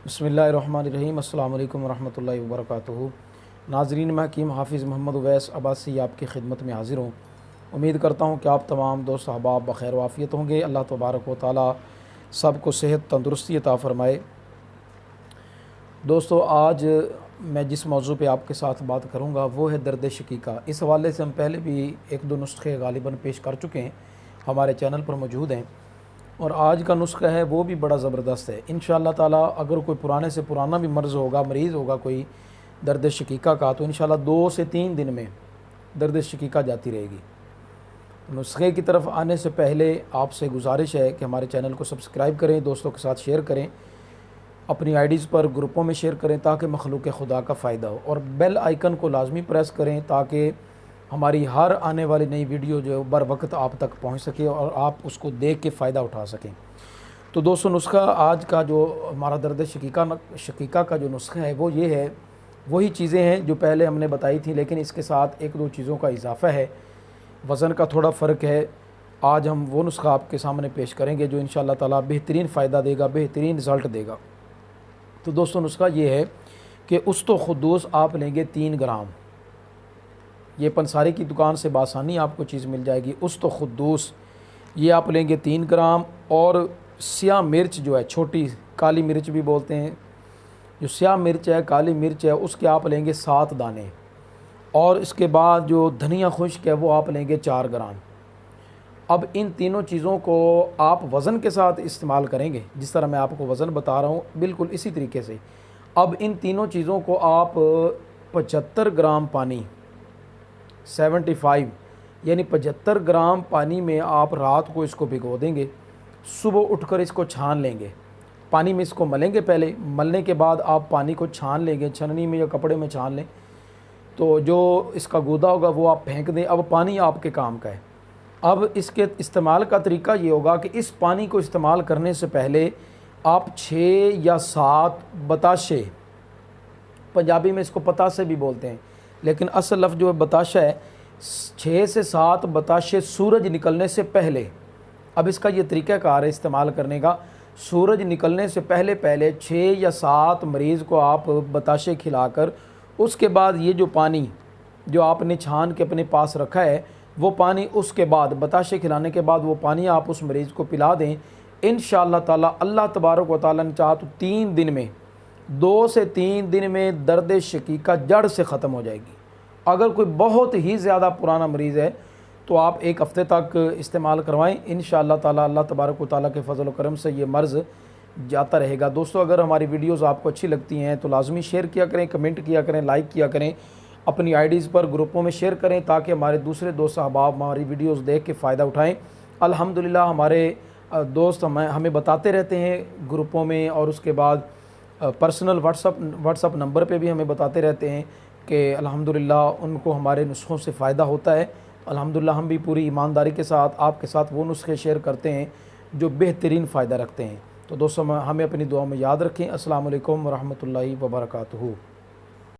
बिस्मिल्लाहिर्रहमानिर्रहीम। अस्सलाम वालेकुम रहमतुल्लाहि व बरकातुहू। नाज़रीन, मैं हकीम हाफ़िज़ मोहम्मद उवैस अब्बासी आपकी खिदमत में हाज़िर हूँ। उम्मीद करता हूँ कि आप तमाम दोस्त अहबाब बख़ैर वाफ़ियत होंगे। अल्लाह तबारक व तआला सबको सेहत तंदुरुस्ती अता फ़रमाए। दोस्तों, आज मैं जिस मौजू पे आपके साथ बात करूँगा वो है दर्द शकीका। इस हवाले से हम पहले भी एक दो नुस्खे गालिबन पेश कर चुके हैं, हमारे चैनल पर मौजूद हैं। और आज का नुस्खा है वो भी बड़ा ज़बरदस्त है। इंशाअल्लाह ताला अगर कोई पुराने से पुराना भी मर्ज़ होगा, मरीज़ होगा कोई दर्द शकीका का, तो इंशाअल्लाह 2 से 3 दिन में दर्द शकीका जाती रहेगी। नुस्खे की तरफ आने से पहले आपसे गुजारिश है कि हमारे चैनल को सब्सक्राइब करें, दोस्तों के साथ शेयर करें, अपनी आईडीज़ पर ग्रुपों में शेयर करें ताकि मखलूक खुदा का फ़ायदा हो, और बेल आइकन को लाजमी प्रेस करें ताकि हमारी हर आने वाली नई वीडियो जो है बर वक्त आप तक पहुंच सके और आप उसको देख के फ़ायदा उठा सकें। तो दोस्तों, नुस्खा आज का जो हमारा दर्द शकीका का जो नुस्खा है वो ये है, वही चीज़ें हैं जो पहले हमने बताई थी, लेकिन इसके साथ एक दो चीज़ों का इजाफ़ा है, वज़न का थोड़ा फ़र्क है। आज हम वो नुस्खा आपके सामने पेश करेंगे जो इंशाअल्लाह ताला बेहतरीन फ़ायदा देगा, बेहतरीन रिज़ल्ट देगा। तो दोस्तों, नुस्खा ये है कि उस्तो खुद्दूस आप लेंगे 3 ग्राम। ये पंसारी की दुकान से बासानी आपको चीज़ मिल जाएगी। उस्तो खुद्दूस ये आप लेंगे 3 ग्राम। और स्याह मिर्च जो है, छोटी काली मिर्च भी बोलते हैं, जो स्याह मिर्च है, काली मिर्च है, उसके आप लेंगे 7 दाने। और इसके बाद जो धनिया खुश्क है वो आप लेंगे 4 ग्राम। अब इन तीनों चीज़ों को आप वज़न के साथ इस्तेमाल करेंगे, जिस तरह मैं आपको वज़न बता रहा हूँ बिल्कुल इसी तरीके से। अब इन तीनों चीज़ों को आप 75 ग्राम पानी, 75 यानी 75 ग्राम पानी में आप रात को इसको भिगो देंगे। सुबह उठकर इसको छान लेंगे, पानी में इसको मलेंगे। पहले मलने के बाद आप पानी को छान लेंगे, छन्नी में या कपड़े में छान लें। तो जो इसका गूदा होगा वो आप फेंक दें। अब पानी आपके काम का है। अब इसके इस्तेमाल का तरीका ये होगा कि इस पानी को इस्तेमाल करने से पहले आप 6 या 7 बताशे, पंजाबी में इसको पतासे भी बोलते हैं लेकिन असल लफ्ज़ जो बताशा है, 6 से 7 बताशे सूरज निकलने से पहले। अब इसका ये तरीक़ाकार है इस्तेमाल करने का। सूरज निकलने से पहले पहले 6 या 7 मरीज़ को आप बताशे खिलाकर, उसके बाद ये जो पानी जो आपने छान के अपने पास रखा है वो पानी, उसके बाद बताशे खिलाने के बाद वो पानी आप उस मरीज़ को पिला दें। इंशाअल्लाह ताला अल्लाह तबारक व तआला ने चाहा तो 3 दिन में, 2 से 3 दिन में दर्द शकीका जड़ से ख़त्म हो जाएगी। अगर कोई बहुत ही ज़्यादा पुराना मरीज़ है तो आप 1 हफ़्ते तक इस्तेमाल करवाएं। इंशाअल्लाह ताला अल्लाह तबारक व तआला के फ़ज़ल व करम से ये मर्ज़ जाता रहेगा। दोस्तों, अगर हमारी वीडियोज़ आपको अच्छी लगती हैं तो लाजमी शेयर किया करें, कमेंट किया करें, लाइक किया करें, अपनी आईडीज़ पर ग्रुपों में शेयर करें ताकि हमारे दूसरे दोस्त अहबाब हमारी वीडियोज़ देख के फ़ायदा उठाएँ। अल्हम्दुलिल्लाह हमारे दोस्त हमें बताते रहते हैं ग्रुपों में, और उसके बाद पर्सनल व्हाट्सअप नंबर पे भी हमें बताते रहते हैं कि अल्हम्दुलिल्लाह उनको हमारे नुस्ख़ों से फ़ायदा होता है। अल्हम्दुलिल्लाह हम भी पूरी ईमानदारी के साथ आपके साथ वो नुस्खे शेयर करते हैं जो बेहतरीन फ़ायदा रखते हैं। तो दोस्तों, हमें अपनी दुआ में याद रखें। अस्सलाम वालेकुम व रहमतुल्लाहि व बरकातुहू।